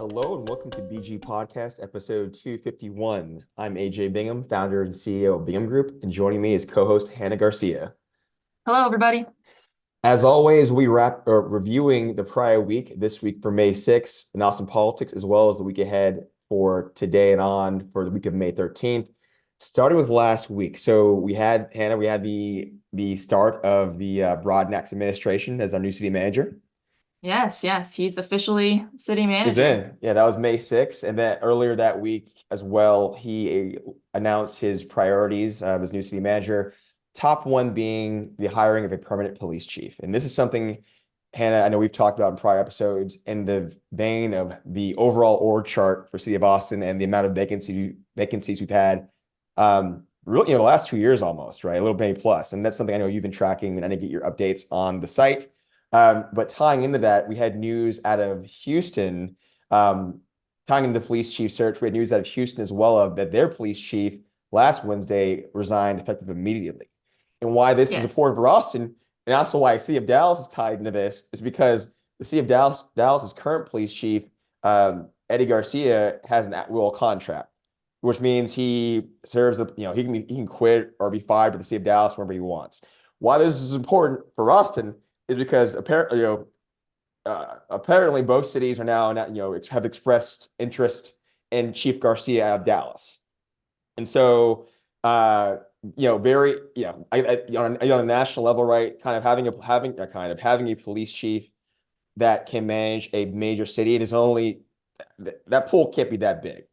Hello and welcome to BG Podcast, episode 251. I'm A.J. Bingham, founder and CEO of Bingham Group, and joining me is co-host Hannah Garcia. Hello, everybody. As always, we reviewing the prior week, this week for May 6th in Austin politics, as well as the week ahead for today and on for the week of May 13th. Starting with last week. So we had, Hannah, we had the start of the Broadnax administration as our new city manager. Yes, he's officially city Is manager. in. Yeah, that was May 6th. And then earlier that week as well, he announced his priorities of his new city manager. Top one being the hiring of a permanent police chief. And this is something, Hannah, I know we've talked about in prior episodes in the vein of the overall org chart for City of Austin and the amount of vacancies we've had. Really, the last 2 years almost, right? A little bit plus. And that's something I know you've been tracking, and I need to get your updates on the site. But tying into that, we had news out of Houston, tying into the police chief search. We had news out of Houston as well of that their police chief last Wednesday resigned effective immediately. And why this is Yes. important for Austin, and also why City of Dallas is tied into this, is because the City of Dallas's current police chief, Eddie Garcia, has an at-will contract, which means he serves he can quit or be fired by the City of Dallas whenever he wants. Why this is important for Austin is because apparently both cities are now have expressed interest in Chief Garcia out of Dallas, and so very on a national level, right? Kind of having a police chief that can manage a major city. There's only that pool can't be that big,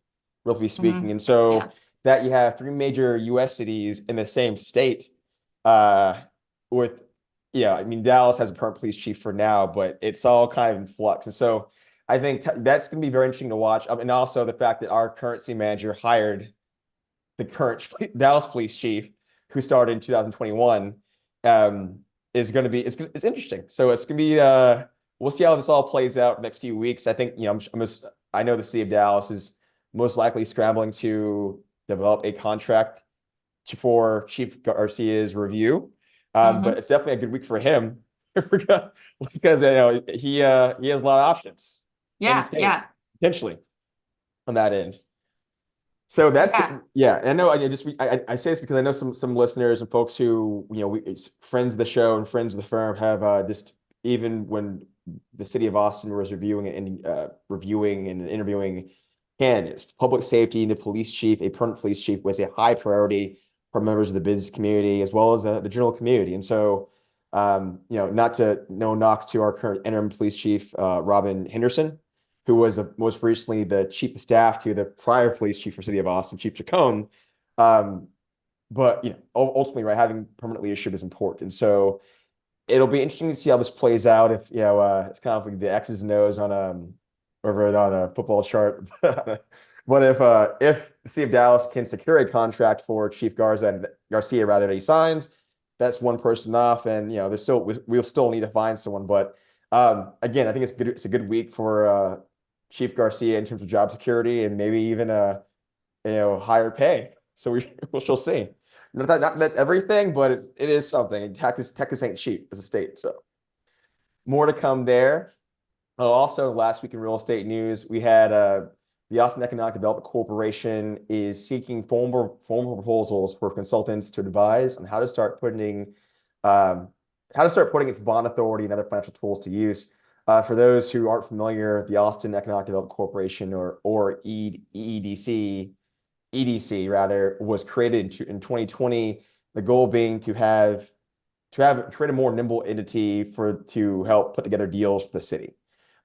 roughly speaking, and so Yeah. that you have three major U.S. cities in the same state, uh, with I mean, Dallas has a permanent police chief for now, but it's all kind of in flux. And so I think that's going to be very interesting to watch. And also the fact that our current city manager hired the current Dallas police chief who started in 2021, is going to be, it's interesting. So it's going to be, we'll see how this all plays out next few weeks. I think, I know the city of Dallas is most likely scrambling to develop a contract for Chief Garcia's review. But hmm it's definitely a good week for him because he has a lot of options in the Yeah, state yeah, potentially on that end. So yeah. I know I say this because I know some listeners and folks who it's friends of the show and friends of the firm have just even when the city of Austin was reviewing and interviewing candidates, public safety, the police chief, a permanent police chief was a high priority for members of the business community as well as the general community. And so, not to no knocks to our current interim police chief, Robin Henderson, who was most recently the chief of staff to the prior police chief for City of Austin, Chief Chacon. Um, but ultimately, right, having permanent leadership is important. And so it'll be interesting to see how this plays out. If it's kind of like the X's and O's on over on a football chart. But if the City of Dallas can secure a contract for Chief Garcia rather that he signs, that's one person off, and we'll still need to find someone. But again, I think it's good. It's a good week for Chief Garcia in terms of job security and maybe even higher pay. So we shall see. Not that's everything, but it is something. Texas ain't cheap as a state, so more to come there. Also, last week in real estate news, we had the Austin Economic Development Corporation is seeking formal proposals for consultants to advise on um, how to start putting its bond authority and other financial tools to use. For those who aren't familiar, the Austin Economic Development Corporation, or EDC rather, was created in 2020. The goal being to create a more nimble entity to help put together deals for the city.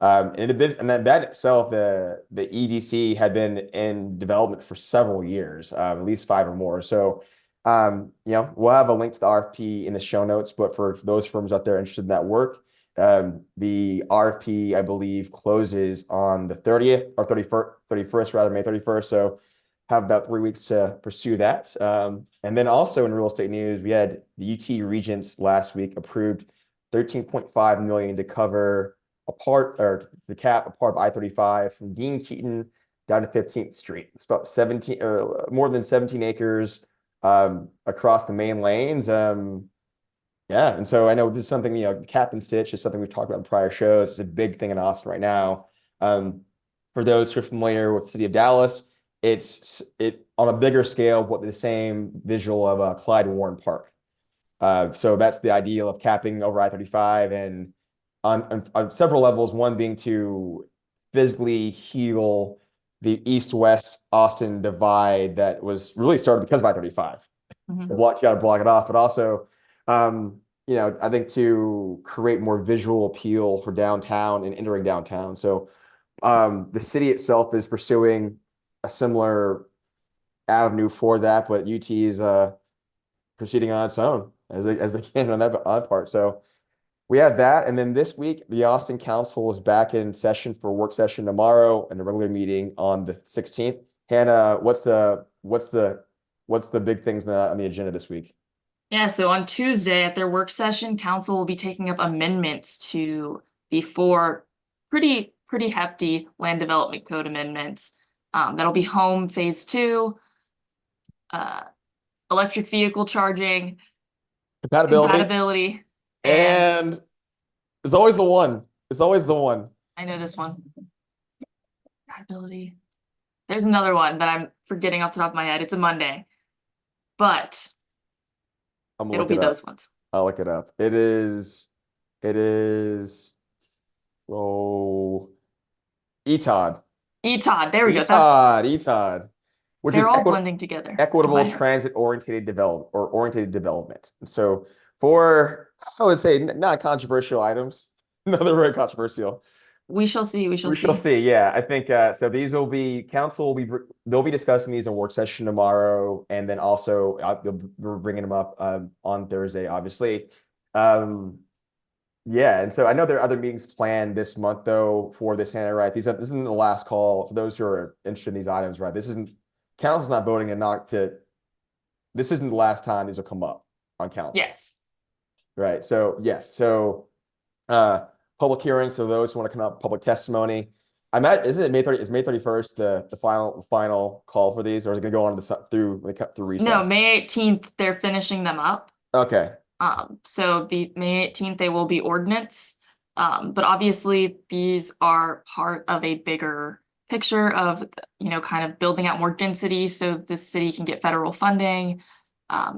And that itself, the EDC had been in development for several years, at least five or more. So, we'll have a link to the RFP in the show notes. But for those firms out there interested in that work, the RFP, I believe, closes on the 30th or 31st, rather, May 31st. So have about 3 weeks to pursue that. And then also in real estate news, we had the UT Regents last week approved 13.5 million to cover a part of I-35 from Dean Keaton down to 15th Street. It's about 17 or more than 17 acres across the main lanes. Yeah, and so I know this is something, cap and stitch is something we've talked about in prior shows. It's a big thing in Austin right now. For those who are familiar with the city of Dallas, it's it on a bigger scale, but the same visual of Clyde Warren Park. So that's the ideal of capping over I-35 and on several levels, one being to physically heal the east-west Austin divide that was really started because of I-35. Mhm. You got to block it off, but also, I think to create more visual appeal for downtown and entering downtown. So the city itself is pursuing a similar avenue for that, but UT is proceeding on its own as they can on that part. So we have that, and then this week the Austin Council is back in session for a work session tomorrow and a regular meeting on the 16th. Hannah, what's the big things on the agenda this week? Yeah, so on Tuesday at their work session, council will be taking up amendments to the four pretty hefty land development code amendments. That'll be home phase 2, uh, electric vehicle charging, Compatibility, compatibility, and and it's always the one. It's always the one. I know this one. Compatibility. There's another one that I'm forgetting off the top of my head. It's a Monday, but I'm gonna it'll look be it up. those ones. I'll look it up. It is, oh, ETOD. ETOD, there we go. ETOD, which is They're all blending together in equitable my head. transit oriented development. And so for, I would say, not controversial items, no, they're very controversial. We shall see. We shall We shall see. see. Yeah, I think so. These will be council. They'll be discussing these in work session tomorrow, and then also we're bringing them up on Thursday, obviously. Um, yeah, and so I know there are other meetings planned this month though for this, Hannah, right? This isn't the last call for those who are interested in these items, right? This isn't council's not voting and not to. This isn't the last time these will come up on council, Yes. right? So yes, so uh, public hearings. So those who want to come up, public testimony. Isn't it May 30? Is May 31st the final call for these, or is it going to go on through No, recess? May 18th, they're finishing them up. Okay. So the May 18th, they will be ordinance. But obviously these are part of a bigger picture of, kind of building out more density so the city can get federal funding,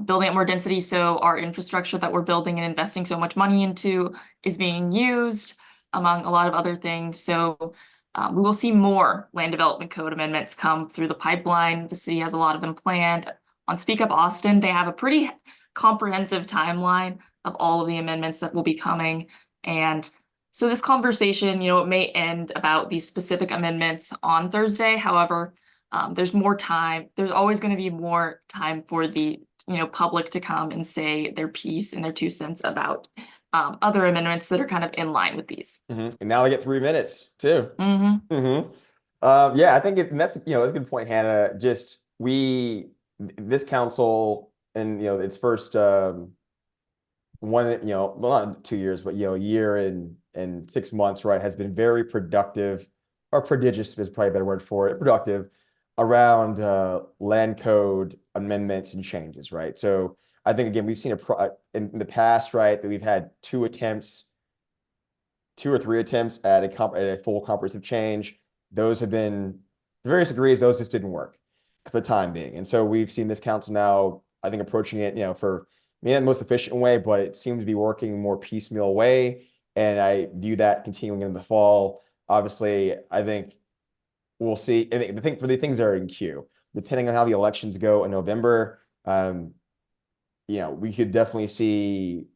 building out more density so our infrastructure that we're building and investing so much money into is being used, among a lot of other things. So we will see more land development code amendments come through the pipeline. The city has a lot of them planned. On Speak Up Austin, they have a pretty comprehensive timeline of all of the amendments that will be coming. And so this conversation, it may end about these specific amendments on Thursday. However, there's more time. There's always going to be more time for the, public to come and say their piece and their 2 cents about other amendments that are kind of in line with these. And now I get 3 minutes too. Mm-hmm. Yeah, I think and that's a good point, Hannah. Just this council and its first one, well, not 2 years, but a year and 6 months, right, has been very productive, or prodigious is probably a better word for it, productive around land code amendments and changes, right? So I think again we've seen in the past, right, that we've had 2 or 3 attempts at a full comprehensive change. Those have been, to various degrees, those just didn't work for the time being. And so we've seen this council now, I think, approaching it, for me in the most efficient way, but it seems to be working more piecemeal way. And I view that continuing in the fall. Obviously, I think we'll see. I think for the things that are in queue, depending on how the elections go in November, we could definitely see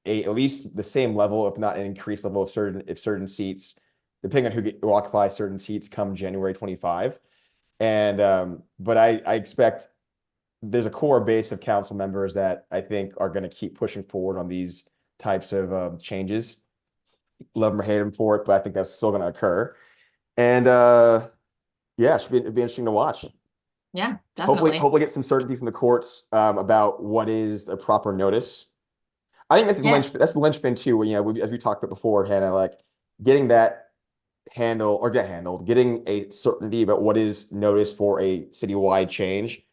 at least the same level, if not an increased level of certain seats, depending on who occupies certain seats come January 25. And but I expect there's a core base of council members that I think are going to keep pushing forward on these types of changes. Love them or hate them for it, but I think that's still going to occur. And yeah, it'd be interesting to watch. Yeah, definitely. Hopefully get some certainty from the courts about what is the proper notice. I think Yeah. that's the linchpin too. As we talked about before, Hannah, like getting that getting a certainty about what is notice for a citywide change,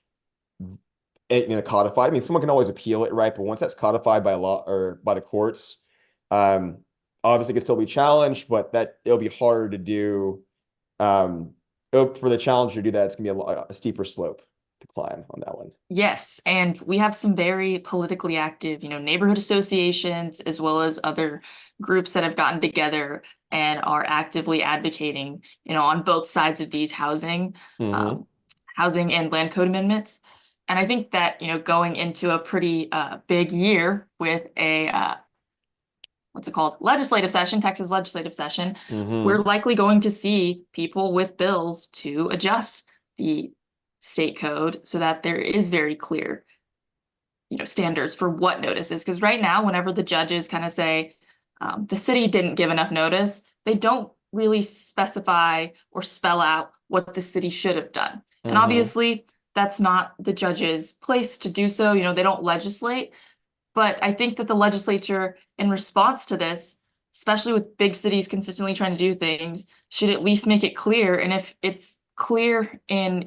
codified. I mean, someone can always appeal it, right? But once that's codified by law or by the courts, um, obviously it can still be challenged, but that it'll be harder to do For the challenger to do that, it's gonna be a steeper slope to climb on that one. Yes, and we have some very politically active, neighborhood associations, as well as other groups that have gotten together and are actively advocating, on both sides of these Mm-hmm. um, housing and land code amendments. And I think that, going into a pretty big year with a what's it called? Legislative session, Texas legislative session, we're Mm-hmm. likely going to see people with bills to adjust the state code so that there is very clear, standards for what notice is. Because right now, whenever the judges kind of say the city didn't give enough notice, they don't really specify or spell out what the city should have done. And Mm-hmm. obviously, that's not the judge's place to do so. They don't legislate. But I think that the legislature, in response to this, especially with big cities consistently trying to do things, should at least make it clear. And if it's clear in,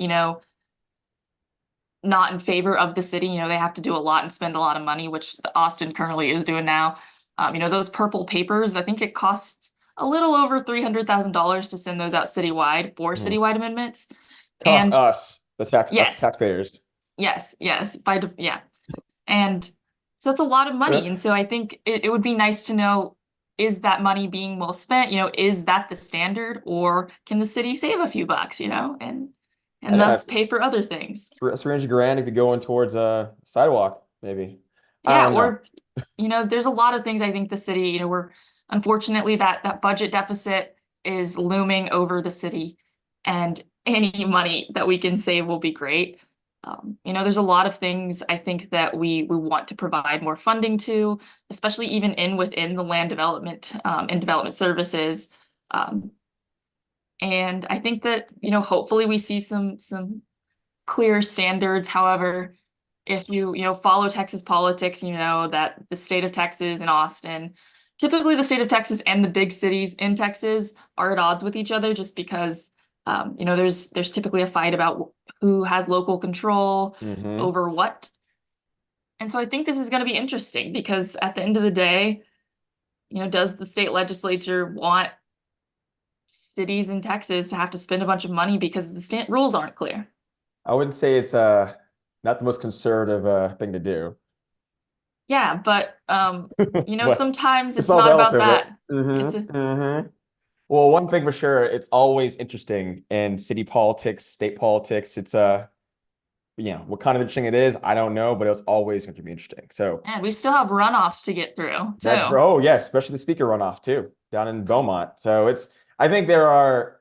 not in favor of the city, they have to do a lot and spend a lot of money, which Austin currently is doing now. Those purple papers, I think it costs a little over $300,000 to send those out citywide for Mm-hmm. citywide amendments. Cost And us us yes, taxpayers. yes, yeah. And so that's a lot of money. And so I think it would be nice to know, is that money being well spent? Is that the standard, or can the city save a few bucks, I and know thus pay for other things? 300 grand if you're going towards a sidewalk, maybe. I Yeah, don't know. or there's a lot of things I think the city, we're unfortunately that budget deficit is looming over the city, and any money that we can save will be great. There's a lot of things I think that we want to provide more funding to, especially even within the land development and development services. Um, and I think that, hopefully we see some clear standards. However, if you follow Texas politics, you know that the state of Texas and Austin, typically the state of Texas and the big cities in Texas are at odds with each other just because there's typically a fight about who has local control Mm-hmm. over what. And so I think this is going to be interesting because at the end of the day, does the state legislature want cities in Texas to have to spend a bunch of money because the state rules aren't clear? I wouldn't say it's not the most conservative thing to do, Yeah, but but sometimes it's it's all not about relative, right? that. It's a Mm-hmm. Mm-hmm. Well, one thing for sure, it's always interesting in city politics, state politics. It's what kind of interesting it is, I don't know, but it's always going to be interesting. So and we still have runoffs to get through that's too. oh yes, especially the speaker runoff too, down in Beaumont. So I think there are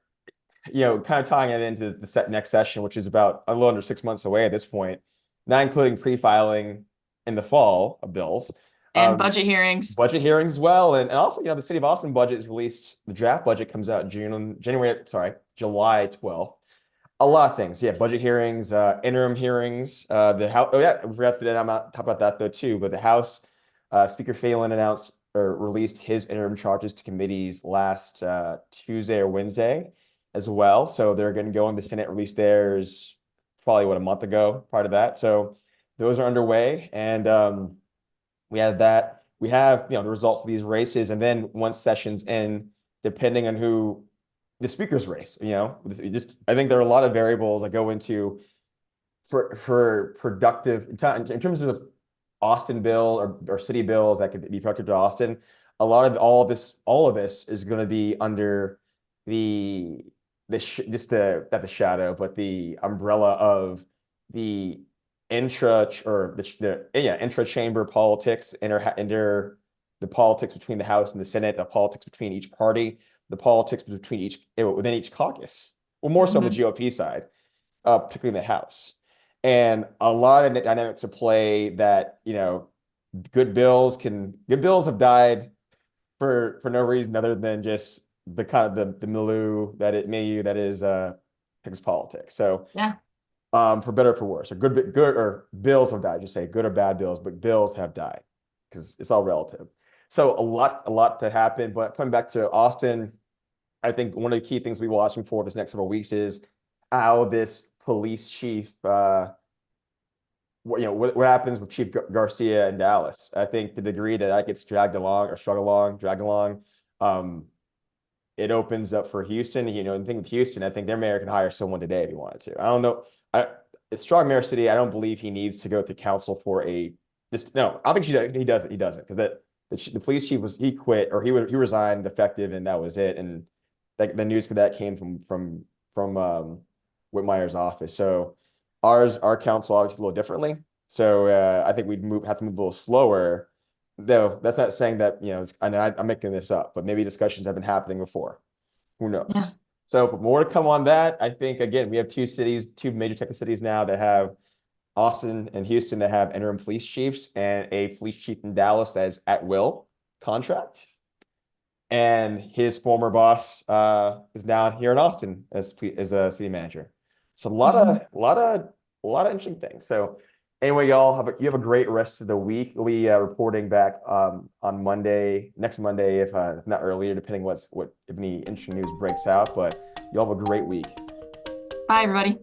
kind of tying it into the next session, which is about a little under 6 months away at this point, not including pre-filing in the fall of bills, And um, budget hearings. budget hearings as well, and also the City of Austin budget is released. The draft budget comes out July 12th. A lot of things, yeah, budget hearings, interim hearings. The House. Oh yeah, we forgot to talk about that though too. But the House Speaker Phelan announced or released his interim charges to committees last Tuesday or Wednesday as well. So they're going to go in. The Senate released theirs probably a month ago prior to that. So those are underway, and we have that. We have the results of these races, and then once sessions end, depending on who the speaker's race, just I think there are a lot of variables that go into for productive in terms of Austin bill or city bills that could be productive to Austin. A lot of all of this is going to be under the just not the shadow, but the umbrella of the intra chamber politics, the politics between the House and the Senate, the politics between each party, the politics between within each caucus, well, more so on the Mhm. GOP side, particularly in the House. And a lot of dynamics at play that, good bills have died for no reason other than just the kind of the milieu that is Texas politics. So Yeah. for better or for worse, or good or bills have died, just say good or bad bills, but bills have died because it's all relative. So a lot to happen. But coming back to Austin, I think one of the key things we're watching for this next several weeks is how this police chief, what happens with Chief Garcia in Dallas. I think the degree that gets dragged along, um, it opens up for Houston. The thing with Houston, I think their mayor can hire someone today if he wanted to. I don't know. It's strong mayor city. I don't believe he needs to go through council for this. No, I don't think he doesn't. He doesn't because the police chief he quit or he resigned effective and that was it. And the news of that came from Whitmire's office. So our council obviously a little differently. So I think we'd have to move a little slower. Though that's not saying that, I'm making this up, but maybe discussions have been happening before. Who Yeah. knows? So but more to come on that. I think again, we have two major Texas cities now that have Austin and Houston that have interim police chiefs and a police chief in Dallas that is at will contract. And his former boss is down here in Austin as a city manager. So Mhm. a lot of interesting things. So anyway, y'all you have a great rest of the week. We'll be reporting back on Monday, next Monday, if not earlier, depending if any interesting news breaks out. But y'all have a great week. Bye, everybody.